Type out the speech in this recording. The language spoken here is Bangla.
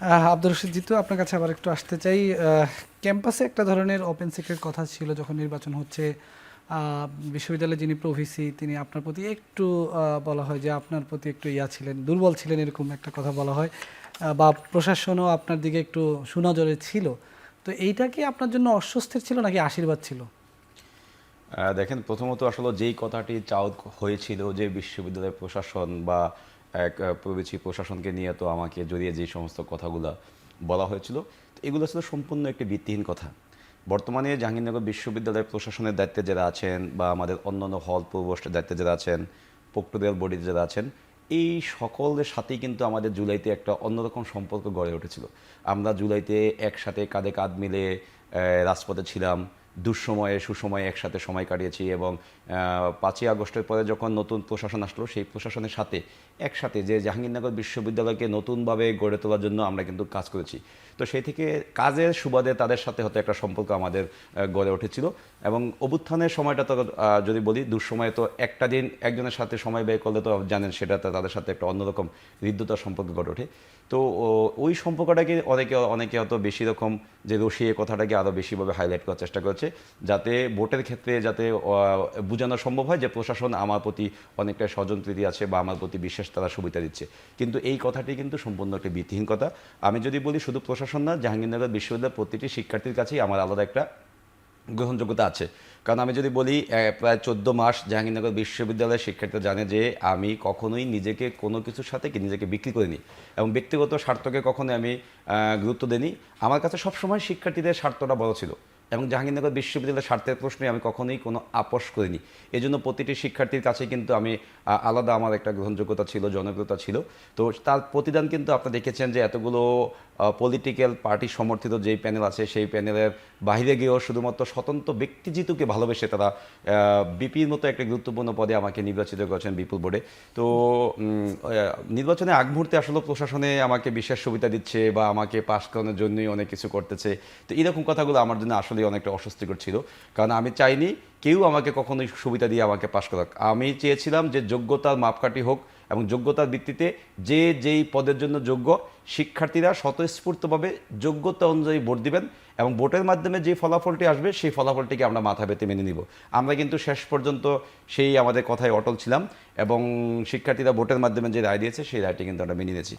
আব্দুর রশিদ জিতু, আপনার কাছে আবার একটু আসতে চাই। ক্যাম্পাসে একটা ধরনের ওপেন সিক্রেট কথা ছিল যখন নির্বাচন হচ্ছে। বিশ্ববিদ্যালয়ে যিনি প্রভিসি তিনি আপনার প্রতি একটু বলা হয় যে আপনার প্রতি একটু ছিলেন, দুর্বল ছিলেন, এরকম একটা কথা বলা হয়। বা প্রশাসনও আপনার দিকে একটু সুনজরে ছিল। তো এইটা কি আপনার জন্য অস্বস্তির ছিল নাকি আশীর্বাদ ছিল? দেখেন, প্রথমত আসলে যেই কথাটি হয়েছিল যে বিশ্ববিদ্যালয়ের প্রশাসন বা এক প্রবেশী প্রশাসনকে নিয়ে তো আমাকে জড়িয়ে যে সমস্ত কথাগুলো বলা হয়েছিল, তো এগুলো ছিল সম্পূর্ণ একটি ভিত্তিহীন কথা। বর্তমানে জাহাঙ্গীরনগর বিশ্ববিদ্যালয়ের প্রশাসনের দায়িত্বে যারা আছেন বা আমাদের অন্যান্য হল প্রভোস্টের দায়িত্বে যারা আছেন, প্রক্টোরিয়াল বডিতে যারা আছেন, এই সকলের সাথেই কিন্তু আমাদের জুলাইতে একটা অন্যরকম সম্পর্ক গড়ে উঠেছিল। আমরা জুলাইতে একসাথে কাঁধে কাঁধ মিলে রাজপথে ছিলাম, দুঃসময়ে সুসময়ে একসাথে সময় কাটিয়েছি এবং 5ই আগস্টের পরে যখন নতুন প্রশাসন আসলো, সেই প্রশাসনের সাথে একসাথে যে জাহাঙ্গীরনগর বিশ্ববিদ্যালয়কে নতুনভাবে গড়ে তোলার জন্য আমরা কিন্তু কাজ করেছি। তো সেই থেকে কাজের সুবাদে তাদের সাথে হয়তো একটা সম্পর্ক আমাদের গড়ে উঠেছিল। এবং অভ্যুত্থানের সময়টা তো যদি বলি, দুঃসময়ে তো একটা দিন একজনের সাথে সময় ব্যয় করলে তো জানেন সেটা তো তাদের সাথে একটা অন্যরকম হৃদ্যতার সম্পর্ক গড়ে ওঠে। তো ওই সম্পর্কটাকে অনেকে অনেকে হয়তো বেশি রকম যে রসিয়ে কথাটাকে আরও বেশিভাবে হাইলাইট করার চেষ্টা করছে, যাতে ভোটের ক্ষেত্রে যাতে বোঝানো সম্ভব হয় যে প্রশাসন আমার প্রতি অনেকটা স্বজনপ্রীতি আছে বা আমার প্রতি বিশেষ তারা সুবিধা দিচ্ছে। কিন্তু এই কথাটি কিন্তু সম্পূর্ণ একটি ভিত্তিহীন কথা। আমি যদি বলি, শুধু প্রশাসন না, জাহাঙ্গীরনগর বিশ্ববিদ্যালয়ের প্রতিটি শিক্ষার্থীর কাছেই আমার আলাদা একটা গ্রহণযোগ্যতা আছে। কারণ আমি যদি বলি, প্রায় 14 মাস জাহাঙ্গীরনগর বিশ্ববিদ্যালয়ের শিক্ষার্থীরা জানে যে আমি কখনোই নিজেকে কোনো কিছুর সাথে নিজেকে বিক্রি করিনি এবং ব্যক্তিগত স্বার্থকে কখনোই আমি গুরুত্ব দিইনি। আমার কাছে সবসময় শিক্ষার্থীদের স্বার্থটা বড় ছিল এবং জাহাঙ্গীরনগর বিশ্ববিদ্যালয়ের স্বার্থের প্রশ্নে আমি কখনোই কোনো আপোষ করিনি। এজন্য প্রতিটি শিক্ষার্থীর কাছে কিন্তু আমি আলাদা আমার একটা গ্রহণযোগ্যতা ছিল, জনপ্রিয়তা ছিল। তো তার প্রতিদান কিন্তু আপনারা দেখেছেন যে এতগুলো পলিটিক্যাল পার্টি সমর্থিত যেই প্যানেল আছে, সেই প্যানেলের বাইরে গিয়েও শুধুমাত্র স্বতন্ত্র ব্যক্তি জিতুকে ভালোবেসে তারা বিপির মতো একটা গুরুত্বপূর্ণ পদে আমাকে নির্বাচিত করেছেন বিপুল বোর্ডে। তো নির্বাচনের আগ মুহূর্তে আসলে প্রশাসনে আমাকে বিশেষ সুবিধা দিচ্ছে বা আমাকে পাশ করানোর জন্যই অনেক কিছু করতেছে। তো এরকম কথাগুলো আমার জন্য আসলে অনেকটা অস্বস্তিকর ছিল, কারণ আমি চাইনি কেউ আমাকে কখনোই সুবিধা দিয়ে আমাকে পাশ করাক। আমি চেয়েছিলাম যে যোগ্যতার মাপকাঠি হোক এবং যোগ্যতার ভিত্তিতে যে যেই পদের জন্য যোগ্য, শিক্ষার্থীরা স্বতঃস্ফূর্তভাবে যোগ্যতা অনুযায়ী ভোট দিবেন এবং ভোটের মাধ্যমে যে ফলাফলটি আসবে সেই ফলাফলটিকে আমরা মাথা পেতে মেনে নিব। আমরা কিন্তু শেষ পর্যন্ত সেই আমাদের কথায় অটল ছিলাম এবং শিক্ষার্থীরা ভোটের মাধ্যমে যে রায় দিয়েছে সেই রায়টি কিন্তু আমরা মেনে নিয়েছি।